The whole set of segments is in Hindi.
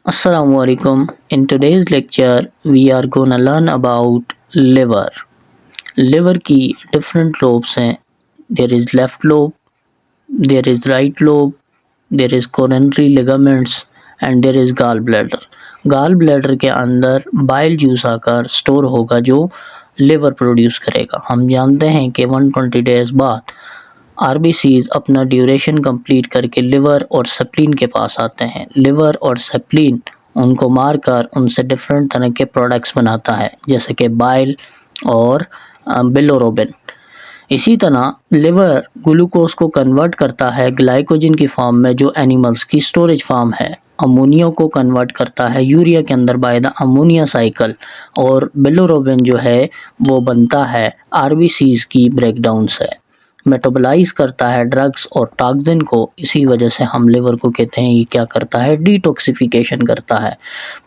Assalamualaikum. In today's lecture, we are gonna learn about liver. Liver की डिफरेंट लोब्स हैं. There is left lobe, there is right lobe, there is coronary ligaments and there is gall bladder. Gall bladder के अंदर बाइल जूस आकर स्टोर होगा जो लिवर प्रोड्यूस करेगा. हम जानते हैं कि 120 डेज बाद आरबीसीज अपना ड्यूरेशन कंप्लीट करके लिवर और सेप्लिन के पास आते हैं. लिवर और सेप्लिन उनको मारकर उनसे डिफरेंट तरह के प्रोडक्ट्स बनाता है जैसे कि बाइल और बिलोरोबिन. इसी तरह लिवर ग्लूकोज को कन्वर्ट करता है ग्लाइकोजन की फॉर्म में जो एनिमल्स की स्टोरेज फॉर्म है. अमोनिया को कन्वर्ट करता है यूरिया के अंदर बाय द अमोनिया साइकिल. और बिलोरोबिन जो है वो बनता है आरबीसीज की ब्रेकडाउन से. मेटाबोलाइज करता है ड्रग्स और टॉक्सिन को. इसी वजह से हम लिवर को कहते हैं ये क्या करता है, डिटॉक्सिफिकेशन करता है.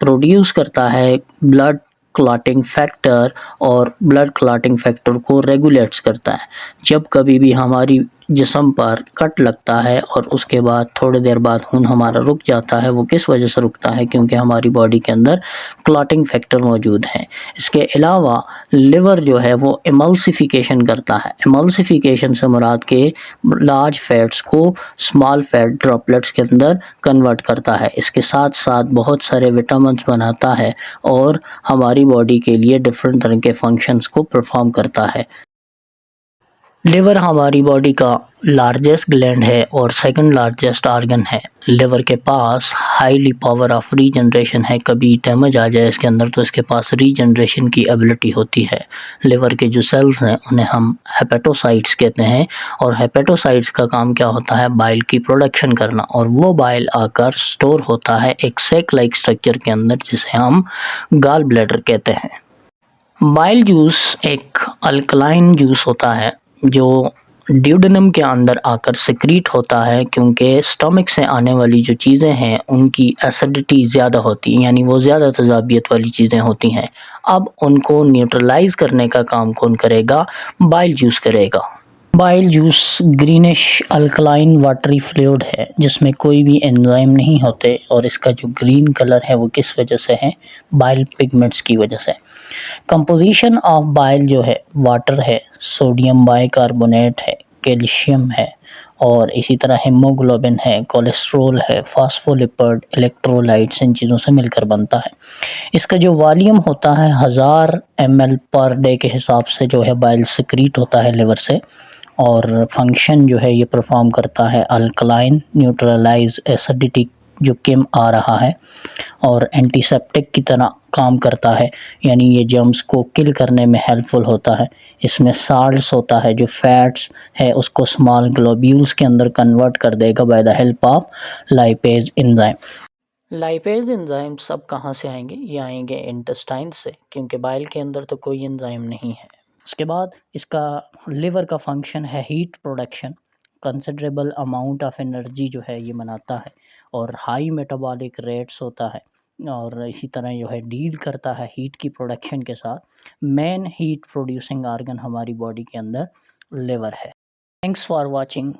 प्रोड्यूस करता है ब्लड क्लॉटिंग फैक्टर और ब्लड क्लॉटिंग फैक्टर को रेगुलेट्स करता है. जब कभी भी हमारी जिस्म पर कट लगता है और उसके बाद थोड़ी देर बाद खून हमारा रुक जाता है, वो किस वजह से रुकता है, क्योंकि हमारी बॉडी के अंदर क्लॉटिंग फैक्टर मौजूद हैं. इसके अलावा लिवर जो है वो एमल्सिफिकेशन करता है. एमल्सिफिकेशन से मुराद के लार्ज फैट्स को स्मॉल फैट ड्रॉपलेट्स के अंदर कन्वर्ट करता है. इसके साथ साथ बहुत सारे विटामिन्स बनाता है और हमारी बॉडी के लिए डिफरेंट तरह के फंक्शंस को परफॉर्म करता है. लिवर हमारी बॉडी का लार्जेस्ट ग्लैंड है और सेकंड लार्जेस्ट ऑर्गन है. लिवर के पास हाईली पावर ऑफ रीजनरेशन है. कभी डैमेज आ जाए इसके अंदर तो इसके पास रीजनरेशन की एबिलिटी होती है. लिवर के जो सेल्स हैं उन्हें हम हेपेटोसाइट्स कहते हैं और हेपेटोसाइट्स का काम क्या होता है, बाइल की प्रोडक्शन करना. और वो बाइल आकर स्टोर होता है एक सैक लाइक स्ट्रक्चर के अंदर जिसे हम गॉल ब्लैडर कहते हैं. बाइल जूस एक अल्कलाइन जूस होता है जो ड्यूडेनम के अंदर आकर सिक्रीट होता है, क्योंकि स्टमक से आने वाली जो चीज़ें हैं उनकी एसिडिटी ज़्यादा होती है, यानी वो ज़्यादा तेज़ाबियत वाली चीज़ें होती हैं. अब उनको न्यूट्रलाइज करने का काम कौन करेगा, बाइल जूस करेगा. Bile juice greenish alkaline watery fluid है जिसमें कोई भी एंजाइम नहीं होते और इसका जो ग्रीन कलर है वो किस वजह से है, बाइल पिगमेंट्स की वजह से. कंपोजिशन ऑफ बाइल जो है वाटर है, सोडियम बाइकार्बोनेट है, कैल्शियम है और इसी तरह हीमोग्लोबिन है, कोलेस्ट्रॉल है, फास्फोलिपिड, इलेक्ट्रोलाइट्स इन चीज़ों से मिलकर बनता है. इसका जो वॉल्यूम होता है 1000 ml पर डे के हिसाब से जो है बाइल सिक्रीट होता है लिवर से. और फंक्शन जो है ये परफॉर्म करता है अल्कलाइन न्यूट्रलाइज एसिडिटी जो केम आ रहा है और एंटीसेप्टिक की तरह काम करता है, यानी ये जर्म्स को किल करने में हेल्पफुल होता है. इसमें साल्ट्स होता है जो फैट्स है उसको स्मॉल ग्लोब्यूल्स के अंदर कन्वर्ट कर देगा by the help of lipase enzyme. Lipase enzyme सब कहाँ से आएंगे, ये आएंगे इंटेस्टाइन से, क्योंकि बाइल के अंदर तो कोई एंजाइम नहीं है. उसके बाद इसका लिवर का फंक्शन है heat production. Considerable amount of energy जो है ये बनाता है और हाई मेटाबॉलिक रेट्स होता है. और इसी तरह जो है डील करता है हीट की प्रोडक्शन के साथ. मेन हीट प्रोड्यूसिंग ऑर्गन हमारी बॉडी के अंदर लिवर है. Thanks for watching.